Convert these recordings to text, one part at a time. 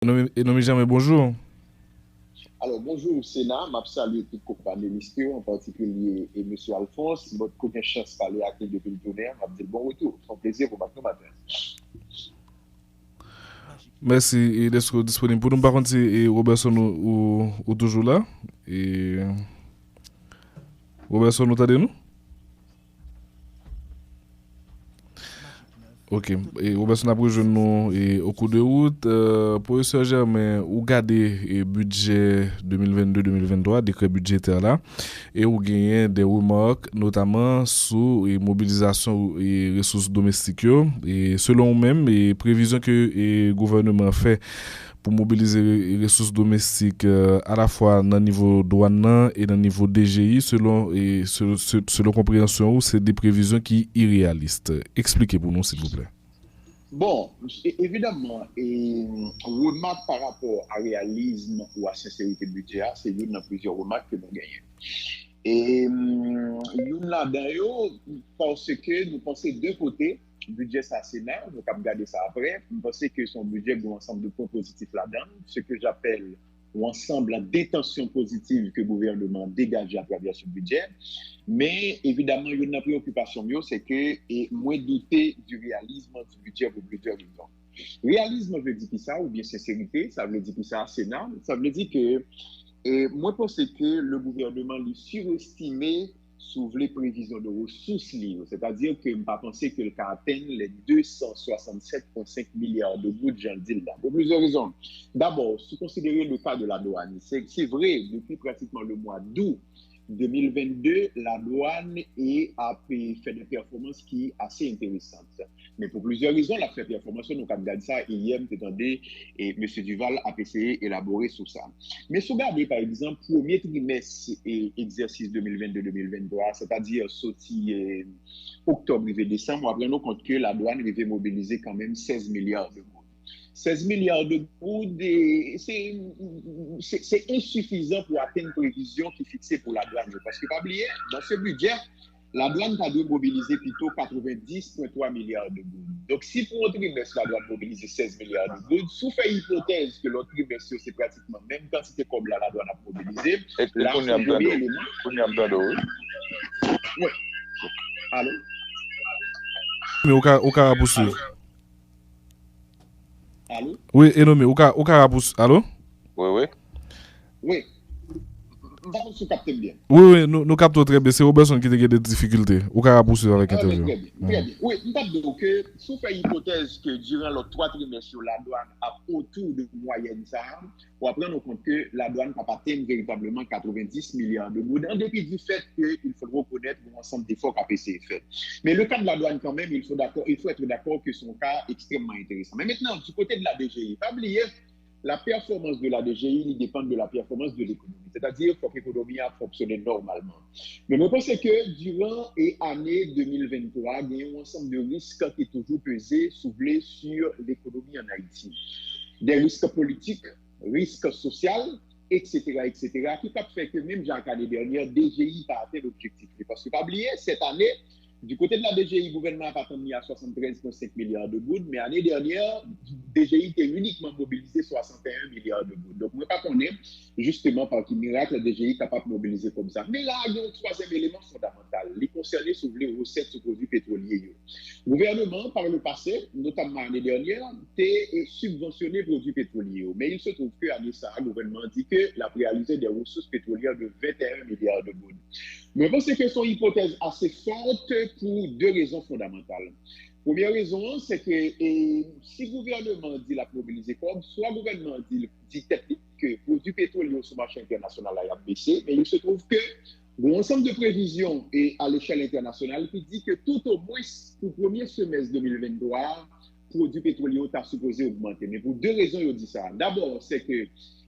Enomi Jamais, bonjour. Alors, bonjour au Sénat, je salue tout le panéliste, en particulier et M. Alphonse. Votre première chance de parler à qui depuis le tonnerre, je bon retour. C'est un plaisir pour maintenant matin. Merci d'être disponible. Pour nous, par contre, c'est Robertson ou toujours là. Et Robertson, nous t'aidez-nous? Ok. Et Robertson a pris nous au cours de route. Professeur Germain, ou gardez le budget 2022-2023, décret budgétaire là, et ou gagné des remarques, notamment sur la mobilisation et ressources domestiques. Et selon vous-même, les prévisions que le gouvernement fait pour mobiliser les ressources domestiques à la fois dans le niveau douane et dans le niveau DGI, selon compréhension, c'est des prévisions qui sont irréalistes. Expliquez pour nous, s'il vous plaît. Bon, évidemment, et remarque par rapport à réalisme ou à sincérité budgétaire, c'est une dans plusieurs remarques que nous gagnons. Et une là-dedans, parce que nous pensons deux côtés, budget ça Sénat, nous allons regarder ça après, nous pensons que son budget a un ensemble de points positifs là-dedans, ce que j'appelle l'ensemble la détention positive que le gouvernement dégage à travers ce budget. Mais évidemment, il y a une préoccupation, c'est que, et moins douter du réalisme du budget pour plusieurs raisons. Réalisme veut dire que ça, ou bien sincérité, ça veut dire que ça, Sénat, ça veut dire que moi, je pense que le gouvernement lui surestimé sur les prévisions de ressources libres. C'est-à-dire que je ne pense pas que le cas atteigne les 267,5 milliards de gouttes, j'en dis là. Pour plusieurs raisons. D'abord, si vous considérez le cas de la douane, c'est vrai, depuis pratiquement le mois d'août 2022, la douane a fait des performances qui sont assez intéressantes. Mais pour plusieurs raisons, la fait performance, nous avons regardé ça hier, et M. Duval a essayé d'élaborer sur ça. Mais si vous regardez, par exemple, premier trimestre et exercice 2022-2023, c'est-à-dire sorti octobre et décembre, on prend compte que la douane devait mobiliser quand même 16 milliards de gouttes. 16 milliards de gouttes, c'est insuffisant pour atteindre une prévision qui est fixée pour la douane. Parce que, pas oublier, dans ce budget, la douane a dû mobiliser plutôt 90,3 milliards de gouttes. Donc, si pour un trimestre, la douane mobilise 16 milliards de gouttes, sous fait hypothèse que l'autre trimestre, c'est pratiquement même quantité comme la douane a mobilisé, là, c'est un premier élément. Oui. Allô? Mais au cas poursuivre. Allô? Oui, Enomi, au cas poursuivre. Allô? Oui, oui. Oui. D'accord, vous captez bien. Oui, nous captons très bien. C'est Robertson qui a des difficultés. Au cas poursuivre avec l'interview. Très bien, très bien. Oui, nous avons que, sous fait hypothèse que durant les 3 trimestres, la douane a autour de moyenne ça, pour prendre en compte que la douane n'a pas atteint véritablement 90 milliards de gouttes, en dépit du fait qu'il faut reconnaître l'ensemble d'efforts qu'a été fait. Mais le cas de la douane, quand même, il faut être d'accord que son cas est extrêmement intéressant. Mais maintenant, du côté de la DGI, pas oublier, la performance de la DGI dépend de la performance de l'économie. C'est-à-dire que l'économie a fonctionné normalement. Mais je pense que durant l'année 2023, il y a un ensemble de risques qui est toujours pesé sur l'économie en Haïti. Des risques politiques, risques sociaux, etc., etc., qui a fait que même l'année dernière, DGI n'a pas atteint l'objectif. Parce que, pas oublier, cette année, du côté de la DGI, le gouvernement a mis à 73,5 milliards de gouttes, mais l'année dernière, DGI était uniquement mobilisé 61 milliards de gouttes. Donc, je ne pas connaître, justement, par quel miracle, la DGI est capable de mobiliser comme ça. Mais là, il y a un troisième élément fondamental, les concernés sur les recettes sur produits pétroliers. Le gouvernement, par le passé, notamment l'année dernière, a subventionné les produits pétroliers. Mais il se trouve que l'année ça, le gouvernement dit qu'il a réalisé des ressources pétrolières de 21 milliards de gouttes. Mais je pense que c'est une hypothèse assez forte pour deux raisons fondamentales. Première raison, c'est que si le gouvernement dit la mobiliser comme, soit le gouvernement dit que le produit pétrolier sur le marché international a baissé, mais il se trouve que l'ensemble de prévisions et à l'échelle internationale qui dit que tout au moins pour le premier semestre 2023, le produit pétrolier est supposé augmenter. Mais pour deux raisons, il dit ça. D'abord, c'est que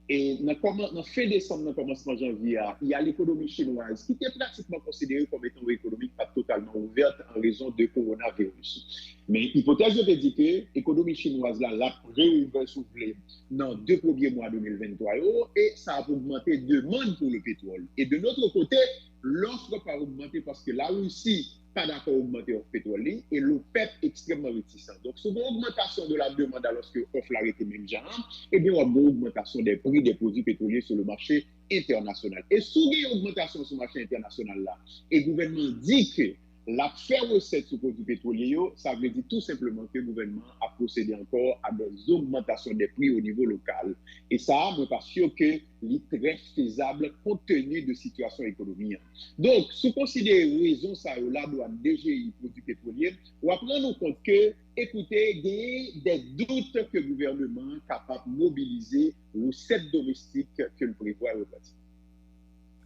et dans fin décembre, dans commencement janvier, il y a l'économie chinoise qui était pratiquement considérée comme étant une économie pas totalement ouverte en raison de coronavirus. Mais l'hypothèse veut dire que l'économie chinoise là, l'a réouvert soufflé dans 2 premiers mois 2023 et ça a augmenté la demande pour le pétrole. Et de notre côté, l'offre pas augmenté parce que la Russie pas d'accord augmenter le pétrole et l'OPEP extrêmement réticent. Donc, sur l'augmentation de la demande alors que l'offre l'arrêté même genre, eh bien, on a une augmentation des prix des produits pétroliers sur le marché international. Et sous une augmentation sur le marché international là, et le gouvernement dit que la faire recette sur les produits pétroliers, ça veut dire tout simplement que le gouvernement a procédé encore à des augmentations des prix au niveau local. Et ça, je ne suis pas sûr que c'est très faisable compte tenu de la situation économique. Donc, si vous considérez raison ça, la douane DGI produits pétroliers, on va prendre compte que, écoutez, il y a des doutes que le gouvernement est capable de mobiliser recettes domestiques que le prévoit repartir.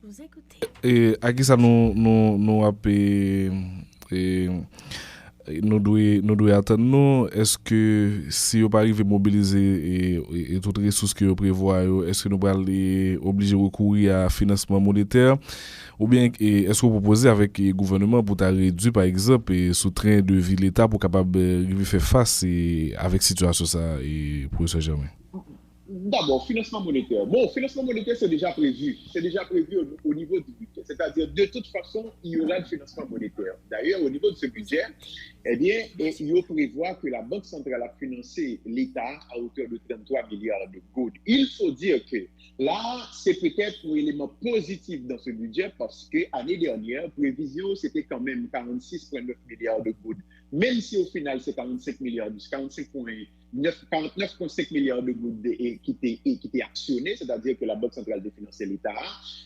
Vous écoutez. Et à qui ça nous a payé nous devons attendre nous est-ce que si on pas arriver mobiliser et toutes les ressources que vous prévoyez est-ce que nous allons aller obligé de recourir à financement monétaire ou bien est-ce que vous proposez avec le gouvernement pour réduire par exemple sous train de vie l'État pour capable de faire face avec situation ça et professeur Germain. D'abord, financement monétaire. Bon, financement monétaire, c'est déjà prévu. C'est déjà prévu au niveau du budget. C'est-à-dire, de toute façon, il y aura le financement monétaire. D'ailleurs, au niveau de ce budget, eh bien, il prévoit que la Banque centrale a financé l'État à hauteur de 33 milliards de gouttes. Il faut dire que là, c'est peut-être un élément positif dans ce budget parce que l'année dernière, prévision, c'était quand même 46,9 milliards de gouttes. Même si au final, c'est 45 milliards, 49,5 milliards de gouttes qui étaient actionnés, c'est-à-dire que la Banque centrale a financé l'État.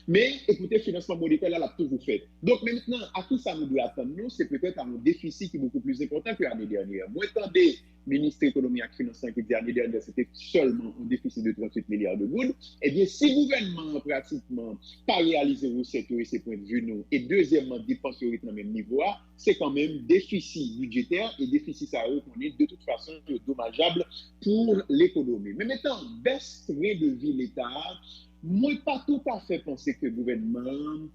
Mais écoutez, financement monétaire, là, l'a toujours fait. Donc maintenant, à qui ça nous doit attendre? Nous, c'est peut-être à un déficit qui est beaucoup plus important que l'année dernière. Moi, attendez, ministre de l'économie et finance qui dit l'année dernière, c'était seulement un déficit de 38 milliards de gouttes. Eh bien, si le gouvernement pratiquement pas réalisé recettes et ses points de vue, nous, et deuxièmement, dépenses au même niveau, c'est quand même déficit budgétaire et déficit ça qu'on est de toute façon dommageable pour l'économie. Mais maintenant, baisse train de vie l'État, moi, pas tout à fait penser que le gouvernement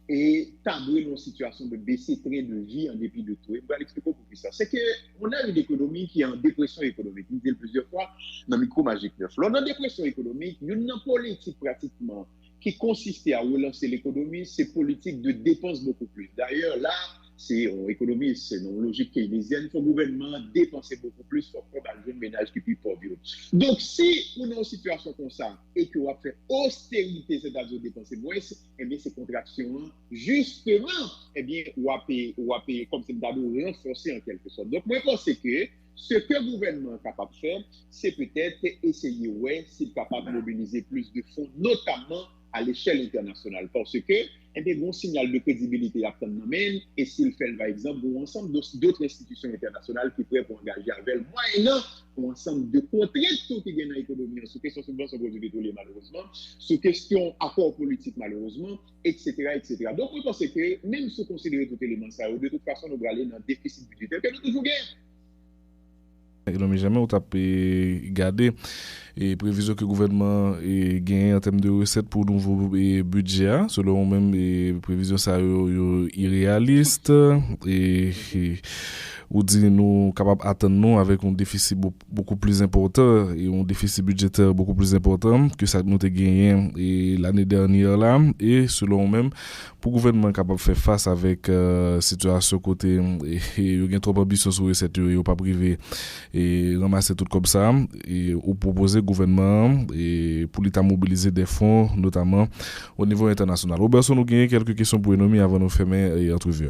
est taboué dans une situation de baisser train de vie en dépit de tout. Et je vais l'expliquer pourquoi ça. C'est qu'on a une économie qui est en dépression économique. Je l'ai dit plusieurs fois dans le micro Magique 9. Là, dans dépression économique, il y a une politique pratiquement qui consistait à relancer l'économie, c'est politique de dépenses beaucoup plus. D'ailleurs, là, c'est en économie, c'est dans la logique keynésienne, il faut le gouvernement dépenser beaucoup plus pour prendre un jeune ménage qui est plus pauvre. Donc, si on est en situation comme ça et qu'on va faire austérité, c'est-à-dire dépenser moins, eh bien, ces contractions, justement, eh bien, on va payer comme c'est d'abord renforcer en quelque sorte. Donc, moi, je pense que ce que le gouvernement est capable de faire, c'est peut-être essayer, ouais, s'il est capable de mobiliser plus de fonds, notamment à l'échelle internationale. Parce que, eh bien, bon signal de crédibilité à prendre et s'il fait, par exemple, bon ensemble d'autres institutions internationales qui pourraient engager avec le moyennant un ensemble de contraintes qui gagnent dans l'économie, sous question subvention produits pétroliers, malheureusement, sous question accord politique, malheureusement, etc., etc. Donc, je pense que, même si on considère tout élément ça, de toute façon, nous allons aller dans un déficit budgétaire que nous toujours gagnons. Et non, mais jamais on t'a gardé et prévision que le gouvernement gagne en termes de recettes pour nouveau budget, selon même les prévisions ça irréalistes et ou dit nous capables d'attendre nous avec un déficit beaucoup plus important et un déficit budgétaire beaucoup plus important que ça nous a gagné et l'année dernière là et selon même pour le gouvernement capable de faire face avec situation côté et il y a trop d'ambition sur recette et pas privé et ramasser tout comme ça et ou proposer au gouvernement et pour l'État mobiliser des fonds notamment au niveau international. Robertson, nous avons quelques questions pour nous avant de fermer l'entrevue.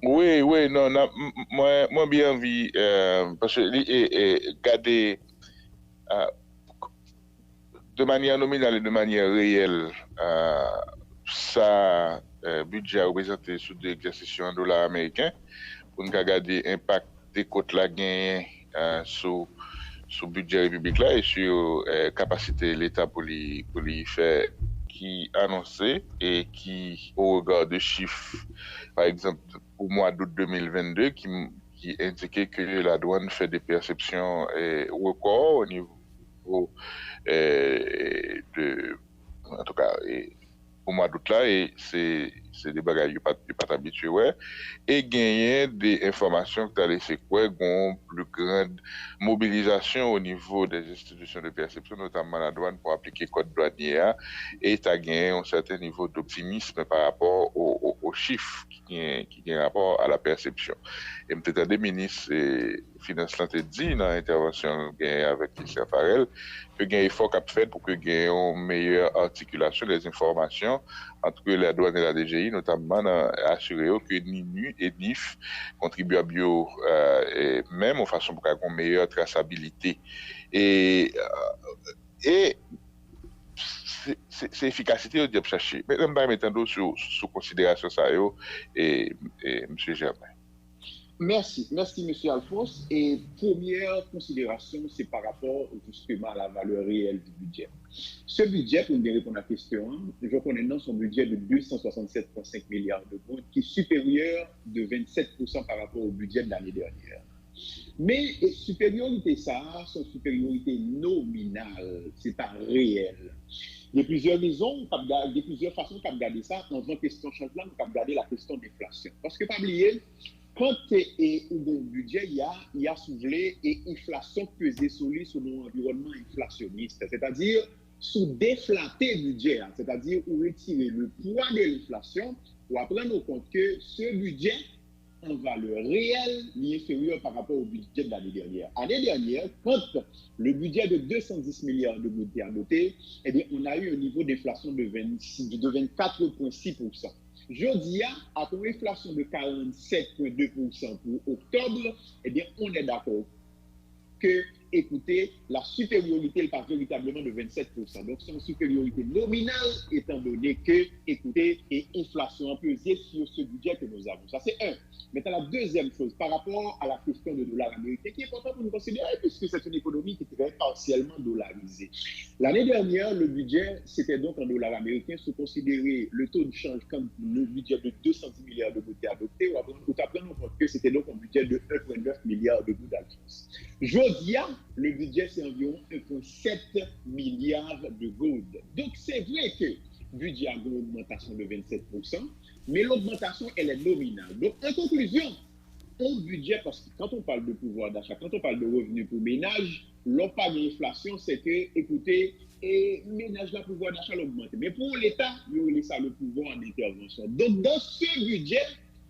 Oui, non, moi bien envie, parce que garder de manière nominale et de manière réelle, ça budget a représenté sous des exercices en dollars américains, pour nous garder l'impact des côtes la gain sur budget république là et sur capacité l'État pour lui faire qui annonçait et qui au regard de chiffres par exemple au mois d'août 2022 qui indiquait que la douane fait des perceptions records au niveau en tout cas au mois d'août là, et c'est des bagages pas habitués, ouais. Et gagner des informations que tu as laissé quoi, une plus grande mobilisation au niveau des institutions de perception, notamment la douane, pour appliquer le code douanier, et tu as gagné un certain niveau d'optimisme par rapport aux chiffres qui ont rapport à la perception. Et peut-être des ministres des Finances l'ont dit dans l'intervention avec Christian Farel, que il y a un effort qu'a fait pour que il y ait une meilleure articulation des informations entre la douane et la DGI, notamment assurer que NINU et NIF contribuent à bio et même en façon pour avoir une meilleure traçabilité. Et c'est efficacité au diable chercher. Mais je vais mettre sous considération ça et M. Germain. Merci, M. Alphonse. Et première considération, c'est par rapport justement à la valeur réelle du budget. Ce budget, pour me répondre à la question, je connais dans son budget de 267,5 milliards de gouttes, qui est supérieur de 27% par rapport au budget de l'année dernière. Mais supériorité, ça, son supériorité nominale, c'est pas réel. Il y a plusieurs raisons, il y a plusieurs façons de regarder ça. Dans une question de changement, on peut regarder la question d'inflation. Parce que, pas oublier, quand il y a un budget, il y a soulevé et inflation pesée sur lui sur l'environnement inflationniste. C'est-à-dire, sous déflater le budget, c'est-à-dire, ou retirer le poids de l'inflation, pour prendre en compte que ce budget, en valeur réelle, est inférieur par rapport au budget de l'année dernière. L'année dernière, quand le budget de 210 milliards de gouttes est adopté, eh bien, on a eu un niveau d'inflation de 24,6%. Jeudi, avec une inflation de 47,2% pour octobre, eh bien, on est d'accord que, écoutez, la supériorité n'est pas véritablement de 27%. Donc, c'est une supériorité nominale, étant donné que, écoutez, et inflation pesée sur ce budget que nous avons. Ça, c'est un. Maintenant, la deuxième chose, par rapport à la question du dollar américain, qui est important pour nous considérer, puisque c'est une économie qui est très partiellement dollarisée. L'année dernière, le budget, c'était donc en dollars américains, se considérer le taux de change comme le budget de 210 milliards de gouttes adopté, ou après, on compte que c'était donc un budget de 1,9 milliard de gouttes d'alliance. Aujourd'hui, le budget, c'est environ 1,7 milliard de gouttes. Donc, c'est vrai que le budget a une augmentation de 27%, mais l'augmentation, elle est nominale. Donc, en conclusion, un budget, parce que quand on parle de pouvoir d'achat, quand on parle de revenus pour ménage, l'on parle d'inflation, c'est que, écoutez, et ménage, le pouvoir d'achat l'augmente. Mais pour l'État, il y a ça le pouvoir d'intervention. Donc, dans ce budget,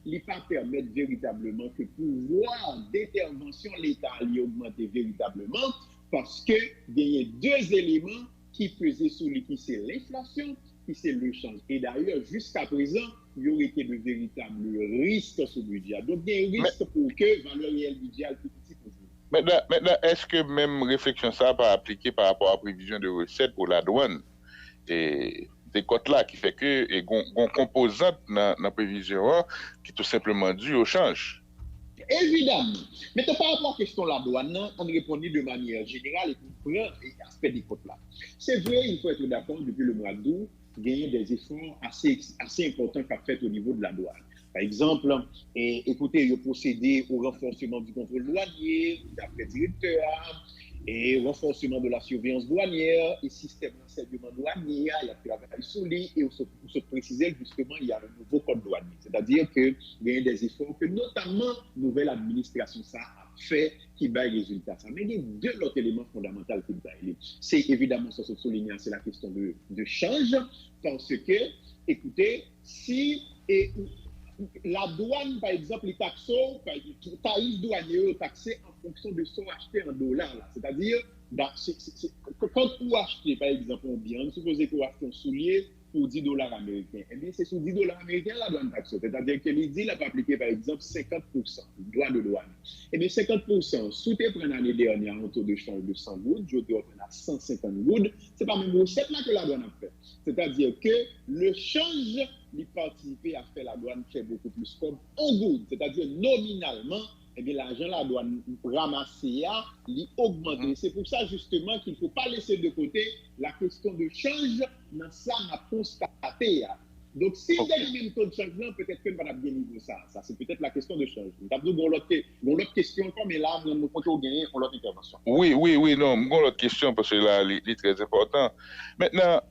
il ne peut pas permettre véritablement que le pouvoir d'intervention, l'État augmente véritablement, parce qu'il y a deux éléments qui pesaient sur lui, qui c'est l'inflation, qui c'est le change. Et d'ailleurs, jusqu'à présent, il y aurait été de véritables risques sur le budget. Donc, il y a un risque pour que la valeur réelle du budget soit plus petite pour vous. Maintenant, est-ce que même réflexion ça va appliquer par rapport à la prévision de recettes pour la douane et des cotes là qui fait que et une composante dans la prévision qui est tout simplement due au change? Évidemment. Mais par rapport à la question de la douane, on répondit de manière générale et pour prendre l'aspect des cotes là. C'est vrai, il faut être d'accord, depuis le mois d'août, gagner des efforts assez importants qu'a fait au niveau de la douane. Par exemple, écoutez, il a procédé au renforcement du contrôle douanier, d'après directeur, et renforcement de la surveillance douanière, et système d'enseignement douanier, il y a travaillé sur lui, et pour se préciser, justement, il y a un nouveau code douanier. C'est-à-dire qu'il y a des efforts que, notamment, nouvelle administration, ça a fait qui bat les résultats. Mais il y a deux autres éléments fondamentaux qui baillent. C'est évidemment, ça se souligne, c'est la question de change, parce que, écoutez, si la douane, par exemple, les taxos, les tarifs douaniers taxés en fonction de ce qu'on acheté en dollars. C'est-à-dire, quand vous achetez, par exemple, un bien, supposez que vous achetez un soulier pour 10 dollars américains. Eh bien, c'est sur 10 dollars américains la douane taxe. C'est-à-dire que l'IDI n'a pas appliqué, par exemple, 50% droit de douane. Eh bien, 50%, sous tes prends l'année dernière un taux de change de 100 gouttes, je te reprends à 150 gouttes, c'est pas même recette là que la douane a fait. C'est-à-dire que le change, il participe à faire la douane fait beaucoup plus comme en gouttes. C'est-à-dire, nominalement, eh bien, l'argent la douane ramasser, il augmente. C'est pour ça, justement, qu'il ne faut pas laisser de côté la question de change dans ça, on a constaté. Donc, si il y a le même taux de changement, peut-être que nous va bien niveau ça. Ça, c'est peut-être la question de change. Nous avons l'autre question encore, mais là, nous comptons gagner pour l'autre intervention. Oui, non, l'autre question, parce que là, il est très important. Maintenant,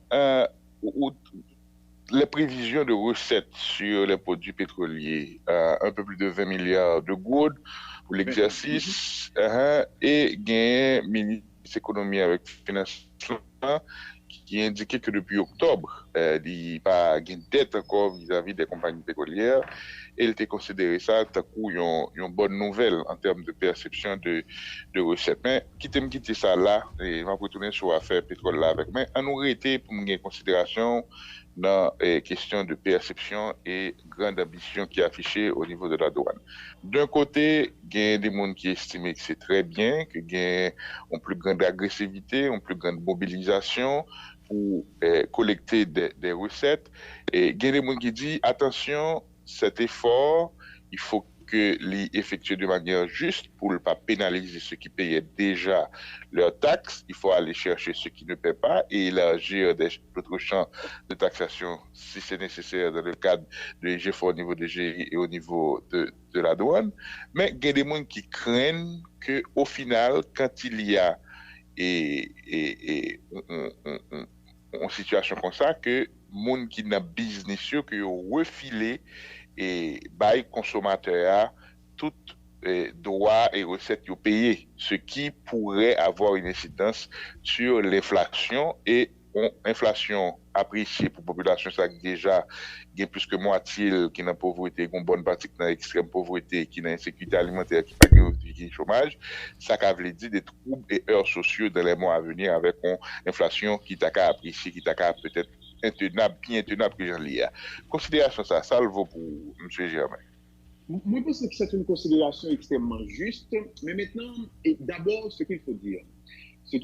les prévisions de recettes sur les produits pétroliers, un peu plus de 20 milliards de gouttes pour l'exercice, et gain ministre économie avec finance qui indiquait que depuis octobre, il n'y a pas de dette encore vis-à-vis des compagnies pétrolières. Et il était considéré ça une bonne nouvelle en termes de perception de recettes. Mais quitter ça là, et je vais retourner sur l'affaire pétrole là avec. Mais on aurait été pour une considération dans les questions de perception et grande ambition qui est affichée au niveau de la douane. D'un côté, il y a des gens qui estiment que c'est très bien, qu'il y a une plus grande agressivité, une plus grande mobilisation pour collecter des recettes. Et il y a des gens qui disent, attention, cet effort, il faut que l'effectuer de manière juste pour ne pas pénaliser ceux qui payaient déjà leurs taxes. Il faut aller chercher ceux qui ne paient pas et élargir d'autres champs de taxation si c'est nécessaire dans le cadre de l'IGF au niveau des GI et au niveau de la douane. Mais il y a des gens qui craignent qu'au final, quand il y a une situation comme ça, que gens qui n'a business qui ont refilé et bail consommateur toutes droits et recettes payés, ce qui pourrait avoir une incidence sur l'inflation et inflation appréciée pour la population, ça déjà il y a plus que moitié qui est dans la pauvreté, qui a une bonne partie qui est dans l'extrême pauvreté, qui est dans l'insécurité alimentaire, qui est chômage, ça veut dire des troubles et heures sociaux dans les mois à venir avec une inflation qui t'a qu'à apprécier, qui t'a qu'à peut-être intenable, bien intenable que j'en lis. Considération ça le vaut pour M. Germain. Moi, je pense que c'est une considération extrêmement juste, mais maintenant, et d'abord, ce qu'il faut dire, c'est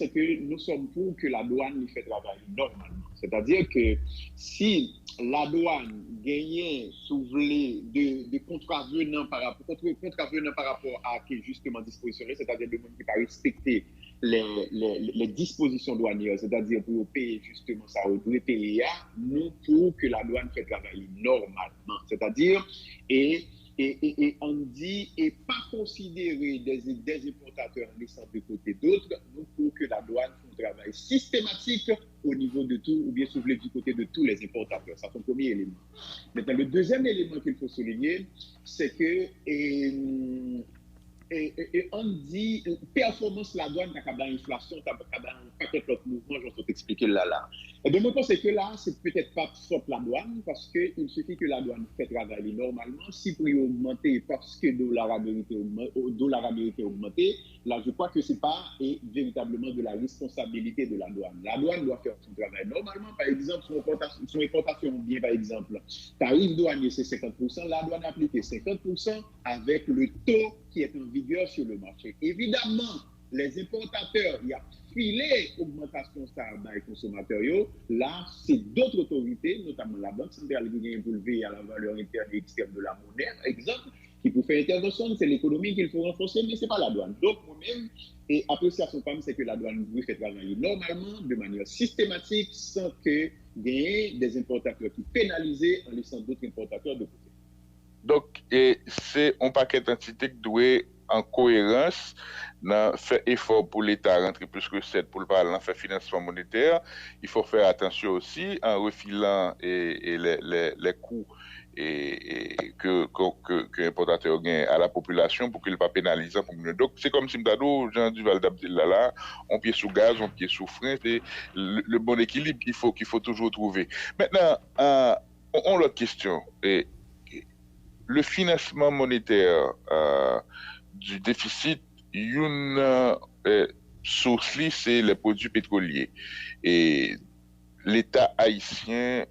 que nous sommes pour que la douane fait travailler normalement. C'est-à-dire que si la douane gagnait soulevé de contravenants par rapport à qui justement disposition, c'est-à-dire de monde qui pas respecter les dispositions douanières, c'est-à-dire pour payer justement ça, pour payer, nous pour que la douane fait travailler normalement. C'est-à-dire, et on dit, et pas considérer des importateurs en laissant de côté d'autres, nous pour que la douane fasse un travail systématique au niveau de tout, ou bien soulevé du côté de tous les importateurs. Ça, c'est le premier élément. Maintenant, le deuxième élément qu'il faut souligner, c'est que on dit performance la douane, t'as qu'à inflation, t'as qu'à un paquet d'autres mouvements, je vais t'expliquer là. Et de mon côté, c'est que là, c'est peut-être pas sauf la douane, parce qu'il suffit que la douane fait travailler normalement. Si prix augmenter parce que dollar américain augmenté, là, je crois que c'est pas véritablement de la responsabilité de la douane. La douane doit faire son travail normalement. Par exemple, son importation bien, par exemple, tarif douanier, c'est 50%, la douane applique 50% avec le taux qui est en vigueur sur le marché. Évidemment, les importateurs, il y a filé augmentation ça dans les consommateurs. Là, c'est d'autres autorités, notamment la Banque centrale qui vient pour lever à la valeur interne et externe de la monnaie, par exemple, qui pour faire intervention, c'est l'économie qu'il faut renforcer, mais ce n'est pas la douane. Donc, moi-même, et appréciation comme c'est que la douane doit faire travailler normalement, de manière systématique, sans que il y ait des importateurs qui pénalisent en laissant d'autres importateurs de côté. Donc, c'est un paquet d'entités qui doit en cohérence, faire effort pour l'État rentrer plus que 7 pour le parler, faire financement monétaire. Il faut faire attention aussi en refilant les coûts que l'importateur gagne à la population pour qu'il ne pas pénaliser. Donc, c'est comme si Mdado, Jean Duval d'Abdillah là, on pied sous gaz, on pied sous frein, c'est le bon équilibre qu'il faut toujours trouver. Maintenant, on a l'autre question. Le financement monétaire du déficit, une source, c'est les produits pétroliers. Et l'État haïtien,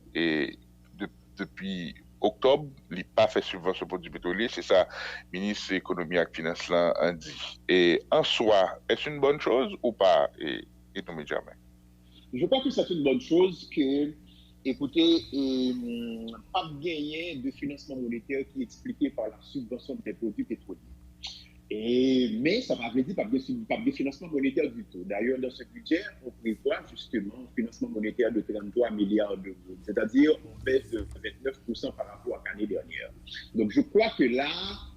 depuis octobre, il n'a pas fait subvention aux produits pétroliers. C'est ça, le ministre de l'économie et des finances a dit. Et en soi, est-ce une bonne chose ou pas, et non, Germain? Je crois que c'est une bonne chose que, écoutez, pas gagner de financement monétaire qui est expliqué par la subvention des produits pétroliers. Mais ça ne veut dire pas de financement monétaire du tout. D'ailleurs, dans ce budget, on prévoit justement un financement monétaire de 33 milliards d'euros, c'est-à-dire on baisse de 29% par rapport à l'année dernière. Donc, je crois que là,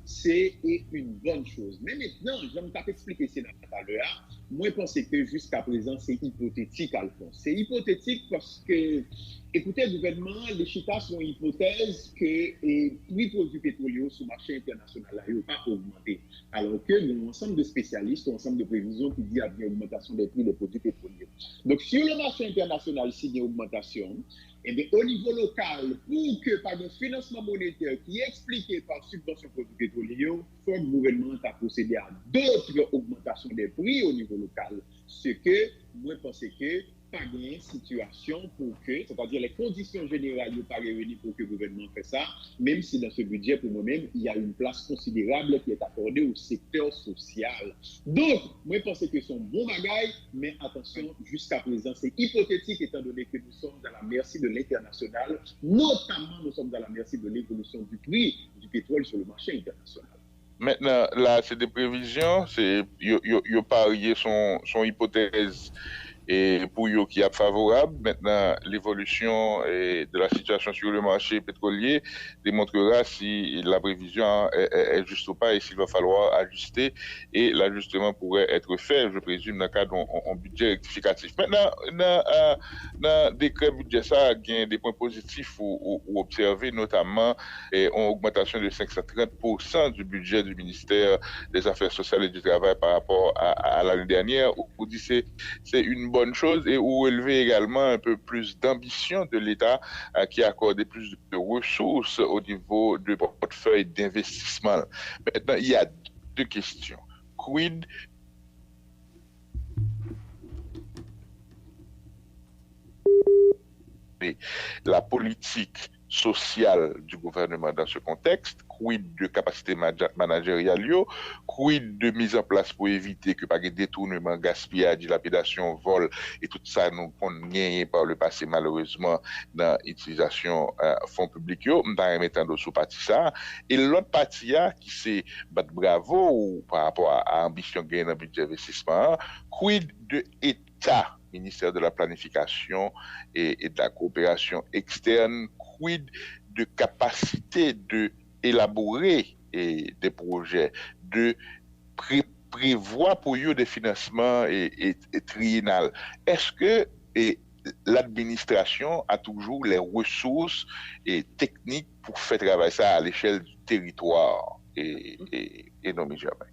c'est une bonne chose. Mais maintenant, je vais t'expliquer ça tout à l'heure. Moi, je pense que jusqu'à présent, c'est hypothétique, Alphonse. C'est hypothétique parce que Écoutez, gouvernement, les chitas sont hypothèse que les prix produits pétroliers sur le marché international n'ont pas augmenté. Alors que nous avons un ensemble de spécialistes, un ensemble de prévisions qui disent qu'il y a une augmentation des prix des produits pétroliers. Donc, sur le marché international, s'il y a une augmentation, et bien, au niveau local, pour que par un financement monétaire qui est expliqué par subvention de produits pétroliers, il faut que le gouvernement a procédé à d'autres augmentations des prix au niveau local. Ce que, moi, je pense que pas de situation pour que, c'est-à-dire les conditions générales ne sont pas réunies pour que le gouvernement fasse ça, même si dans ce budget, pour moi-même, il y a une place considérable qui est accordée au secteur social. Donc, moi, je pense que c'est un bon bagage, mais attention, jusqu'à présent, c'est hypothétique étant donné que nous sommes à la merci de l'international, notamment nous sommes à la merci de l'évolution du prix du pétrole sur le marché international. Maintenant, là, c'est des prévisions, c'est parier son hypothèse et pour eux qui est favorable. Maintenant, l'évolution de la situation sur le marché pétrolier démontrera si la prévision est juste ou pas et s'il va falloir ajuster. Et l'ajustement pourrait être fait, je présume, dans le cadre d'un budget rectificatif. Maintenant, dans le décret budget, ça, il y a des points positifs ou observer, notamment une augmentation de 530% du budget du ministère des Affaires sociales et du Travail par rapport à l'année dernière. On dit que c'est une bonne chose et où relever également un peu plus d'ambition de l'État qui a accordé plus de ressources au niveau de portefeuille d'investissement. Maintenant, il y a deux questions. Quid la politique sociale du gouvernement dans ce contexte, quid de capacité managériale, quid de mise en place pour éviter que par des détournements, gaspillage, dilapidation, vol et tout ça nous gagné par le passé malheureusement dans l'utilisation fonds publics, nous remettant sous partie ça. Et l'autre partie qui c'est battre bravo ou par rapport à ambition gain dans le budget d'investissement, quid de État, ministère de la Planification et de la Coopération externe, quid de capacité de élaborer des projets, de prévoir pour eux des financements et triennales. Est-ce que l'administration a toujours les ressources et techniques pour faire travailler ça à l'échelle du territoire et non jamais?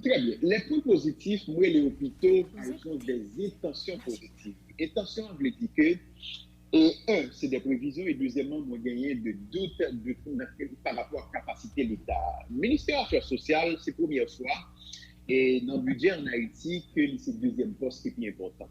Très bien. Les points positifs, moi, les hôpitaux sont des intentions positives. Intentions veut dire que, un, c'est des prévisions, et deuxièmement, moi, gagner de doutes par rapport à la capacité de l'État. Le ministère des Affaires sociales, c'est la première fois, et dans le budget en Haïti, que c'est le deuxième poste qui est plus important.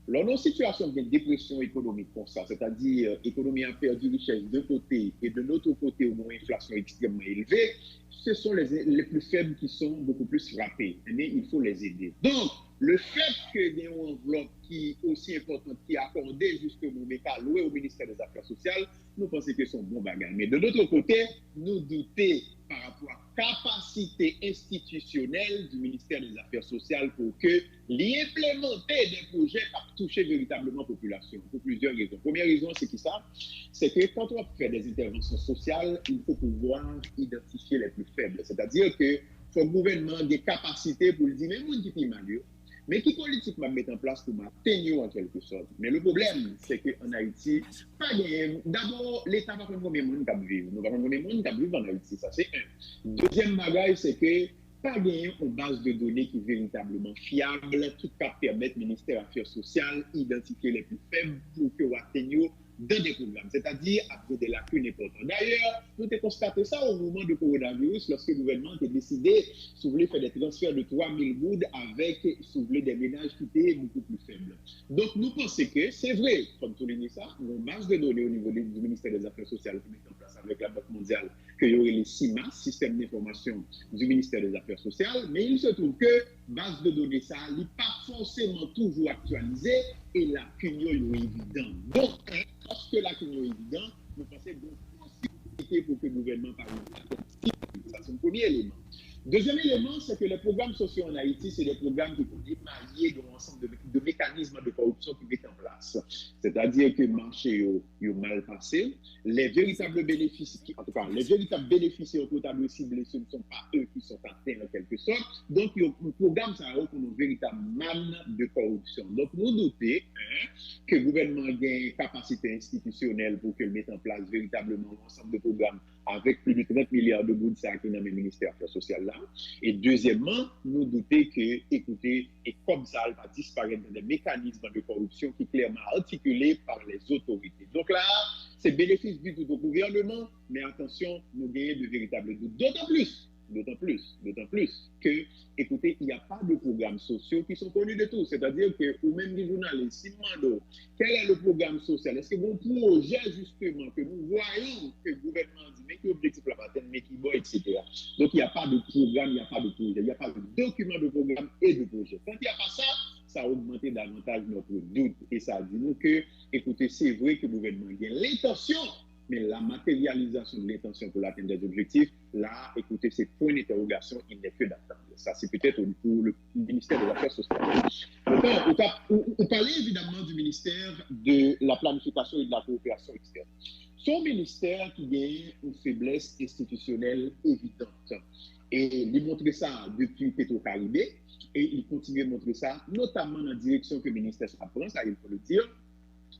Lors d'une situation de dépression économique comme ça, c'est-à-dire l'économie a perdu richesse d'un côté et de l'autre côté, où une inflation extrêmement élevée, ce sont les plus faibles qui sont beaucoup plus frappés. Mais il faut les aider. Donc, le fait qu'il y ait une enveloppe qui est aussi importante, qui est accordée justement allouée au ministère des Affaires sociales, nous pensons que c'est un bon bagage. Mais de l'autre côté, nous doutons par rapport à la capacité institutionnelle du ministère des Affaires sociales pour que l'implémenter des projets pour toucher véritablement la population, pour plusieurs raisons. Première raison, c'est qui ça? C'est que quand on fait des interventions sociales, il faut pouvoir identifier les plus faibles. C'est-à-dire que faut le gouvernement des capacités pour le dire, mais moi, je dis mal, mais qui politique m'a mettre en place pour m'atteindre en quelque sorte. Mais le problème, c'est qu'en Haïti, d'abord, l'État va prendre combien de monde qui vivre. Nous allons combien de monde qui vivre en Haïti, ça c'est un. Deuxième bagage, c'est que pas gagner une base de données qui est véritablement fiable, qui va permettre au ministère des Affaires sociales d'identifier les plus faibles pour que vous atteigniez dans des programmes, c'est-à-dire après des lacunes importantes. D'ailleurs, nous avons constaté ça au moment du coronavirus, lorsque le gouvernement a décidé, si vous voulez, faire des transferts de 3000 gouttes avec, si vous voulez, des ménages qui étaient beaucoup plus faibles. Donc, nous pensons que c'est vrai, comme souligné ça, une base de données au niveau du ministère des Affaires sociales qui met en place avec la Banque mondiale, qu'il y aurait les CIMAS, système d'information du ministère des Affaires sociales, mais il se trouve que base de données, ça n'est pas forcément toujours actualisée et la cugno est évidente. Donc, lorsque la cugno est évidente, nous pensons donc possibilité pour que le gouvernement parle. Ça, c'est le premier élément. Deuxième élément, c'est que les programmes sociaux en Haïti, c'est des programmes qui sont émaillés d'un ensemble de mécanismes de corruption qui mettent en place. C'est-à-dire que le marché est mal passé. Les véritables bénéficiaires, en tout cas, les véritables bénéficiaires comptables ciblés, ce ne sont pas eux qui sont atteints en quelque sorte. Donc, le programme, ça a une véritable manne de corruption. Donc, nous doutons que le gouvernement ait une capacité institutionnelle pour qu'il mette en place véritablement l'ensemble de programmes avec plus de 30 milliards de gouttes qui dans le ministère des Affaires sociales là. Et deuxièmement, nous doutons que, écoutez, et comme ça, elle va disparaître dans des mécanismes de corruption qui sont clairement articulés par les autorités. Donc là, c'est bénéfice du tout au gouvernement, mais attention, nous gagnons de véritables doutes. D'autant plus que, écoutez, il n'y a pas de programmes sociaux qui sont connus de tous. C'est-à-dire que, ou même les journalistes, si demandent quel est le programme social, est-ce que bon projet, justement, que nous voyons que le gouvernement dit, mais qui objectif la patente, mais qui boit, etc. Donc, il n'y a pas de programme, il n'y a pas de projet, il n'y a pas de document de programme et de projet. Quand il n'y a pas ça, ça a augmenté davantage notre doute. Et ça dit nous que, écoutez, c'est vrai que le gouvernement a l'intention, mais la matérialisation de l'intention pour l'atteinte des objectifs, là, écoutez, c'est point d'interrogation, il n'est que d'attendre. Ça, c'est peut-être pour le ministère de l'Affaires sociales. On parlait évidemment du ministère de la planification et de la coopération externe. Son ministère qui gagne une faiblesse institutionnelle évidente. Et il montre ça depuis Petro-Caribé, et il continue à montrer ça, notamment dans la direction que le ministère prend, ça il faut le dire,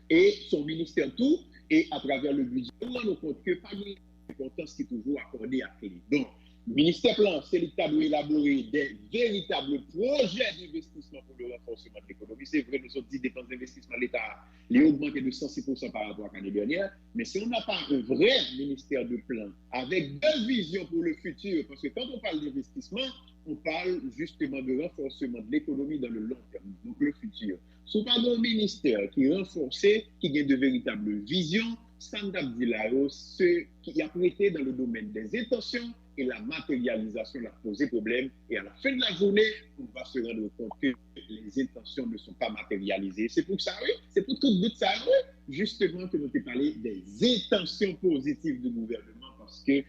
et son ministère tout, et à travers le budget, on rend compte que pas l'importance qui est toujours accordée à Kéli. Donc, le ministère plan, c'est l'État doit élaborer des véritables projets d'investissement pour le renforcement de l'économie. C'est vrai, nous avons dit dépenses d'investissement, l'État a augmenté de 106% par rapport à l'année dernière, mais si on n'a pas un vrai ministère de plan avec deux visions pour le futur, parce que quand on parle d'investissement, on parle justement de renforcement de l'économie dans le long terme, donc le futur. Si on parle d'un ministère qui est renforcé, qui a de véritables visions, standard dit là, ce qui a prêté dans le domaine des intentions et la matérialisation l'a posé problème. Et à la fin de la journée, on va se rendre compte que les intentions ne sont pas matérialisées. C'est pour ça, oui, c'est pour tout but ça, oui, justement, que nous avons parlé des intentions positives du gouvernement, parce que,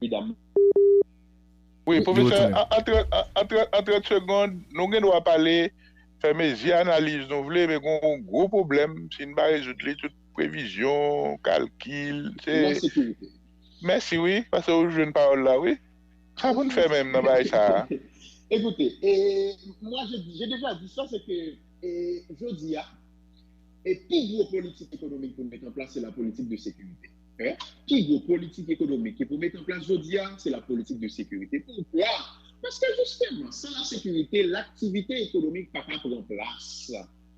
évidemment, oui, professeur, en 30 secondes, nous allons parler, faire mes analyses, nous voulons, mais un gros problème, c'est une barre résoudre toute prévision, calcul, c'est... La sécurité. Merci, oui, parce que je ne parle là, oui. Ça vous fait même dans ça. Écoutez, moi j'ai déjà dit ça, c'est que je dis, et plus gros politique économique pour mettre en place, c'est la politique de sécurité. Plus gros politique économique et pour mettre en place, je dis, c'est la politique de sécurité. Pourquoi? Parce que justement, sans la sécurité, l'activité économique ne peut pas prendre place.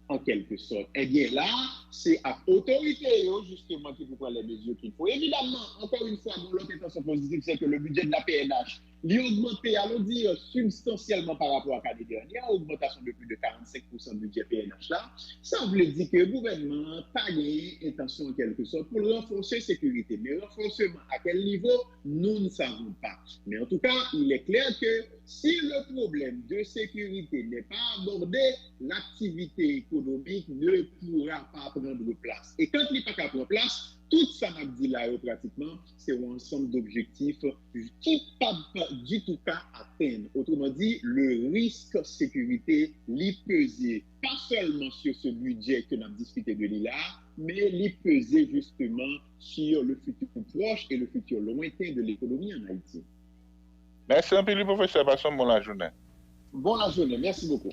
En quelque sorte. Eh bien là, c'est à l'autorité justement qui peut prendre les mesures qu'il faut. Évidemment, encore une fois, l'autre intention positive, c'est que le budget de la PNH lui a augmenté, allons dire, substantiellement par rapport à l'année dernière, augmentation de plus de 45% du budget PNH là. Ça veut dire que le gouvernement n'a pas intention en quelque sorte pour renforcer la sécurité. Mais renforcement à quel niveau, nous ne savons pas. Mais en tout cas, il est clair que si le problème de sécurité n'est pas abordé, l'activité économique ne pourra pas prendre place. Et quand il n'est pas qu'à prendre place, tout ça m'a dit là, pratiquement, c'est un ensemble d'objectifs qui ne peuvent pas du tout qu'à atteindre. Autrement dit, le risque sécurité l'y peser, pas seulement sur ce budget que nous avons discuté de l'ILA, mais l'y peser justement sur le futur proche et le futur lointain de l'économie en Haïti. Merci un peu, professeur. Passons bon la journée. Bon la journée. Merci beaucoup.